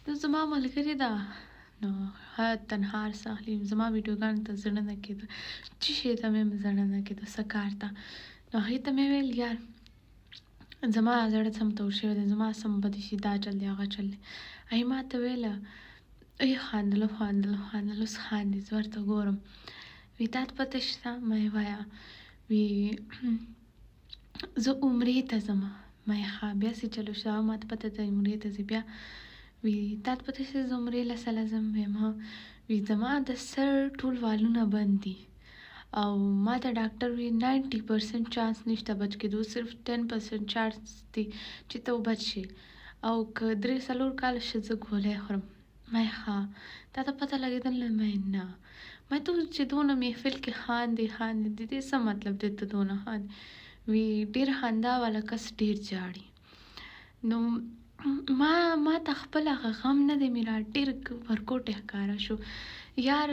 نو زما ملګرې ده، نو ښه تنها هر څه اخلي. زما ویډیوګانو ته زړه نه کېده، څه شي ته مې زړه نه کېده، څه کار ته. نو هغې ته مې ویل یار زما زړه سم تور شوی دی، زما سم بدې شي، دا چل دی هغه چل دی. هغې ما ته ویله ای خاندله خاندله خاندله، اوس خاندي، زه ورته ګورم. وی تا ته پته شته؟ ما یې وایه. وی زه عمرې ته ځمه. ما یې ښه بیا څه چلو شته؟ ما ته پته ده عمرې ته ځې. بیا وی تا ته پته شته زه عمرې له سله ځم؟ ویم ها. وی زما د سر ټول والونه بند دي او ما ته ډاکټر وی 90% چانس نشته بچ کېدو، صرف 10% چانس دی چې ته بچ شې، او که 3-4 کاله شه زه ګولۍ خورم. ما یې ښه تا ته پته لګېدله؟ ما یې نه. ما ته چې دونه محفل کې خاندې خاندې د دې څه مطلب دی ته دونه خاندې؟ وی ډېر خندا والا کس ډېر جاړي. نو ما ته خپل هغه غم نه دی میرا ډېر ورکوټی ښکاره شو. یار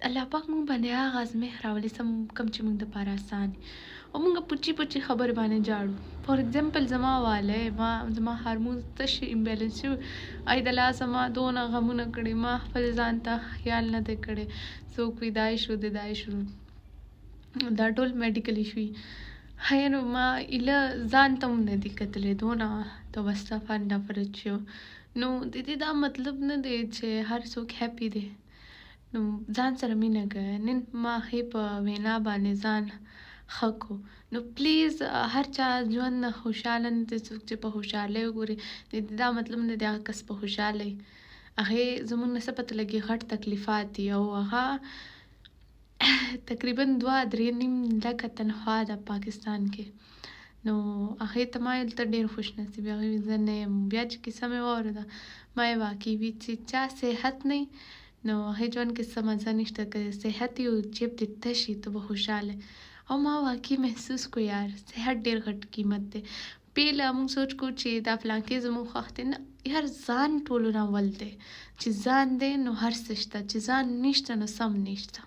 الله پاک مونږ باندې هغه ازمېښت راولي کوم چې مونږ دپاره اسان وي، او مونږ پوچي پوچي خبرې باندې جاړو. فار اګزامپل زما والی، زما هارمونز تش امبیلنس شوي، ای د لاسه ما دونه غمونه کړي، ما خپل ځان ته خیال نه دی کړی. څوک وي دا شو دی دا شو، دا ټول میډیکل ایشو وي. خیر ما ایله ځان ته هم نه دي کتلی، دونه توسطه نفرت شو. نو د دې دا مطلب نه دی چې هر څوک هیپي دی. نو ځان سره مینه کوه. نن ما ښې په وینا باندې ځان ښه کو. نو پلیز هر چا ژوند نه خوشحاله نه دی، څوک چې په خوشحالۍ وګوري د دې دا مطلب نه دی هغه کس په خوشحالۍ. هغې زموږ نه څه پته لګي غټ تکلیفات دي، او هغه تقریبا 2-3 لکه تنخوا ده پاکستان کې. نو هغې ته ما ویل ته ډېر خوش نصیبه. هغې ویل زه نه یم. بیا چې کیسه مې واورېده ما یې واقعي وي چې چا صحت نه نو هغې ژوند کې څه مزه نشته. که صحت یې او جیب دې تش وي ته به خوشحاله. او ما واقعي محسوس کو یار صحت ډېر غټ قیمت دی. پیله موږ سوچ کو چې دا فلانکې زموږ خوښ دی، نه یار ځان ټولو نه اول دی. چې ځان دی نو هر څه شته، چې ځان نشته نو سم نشته.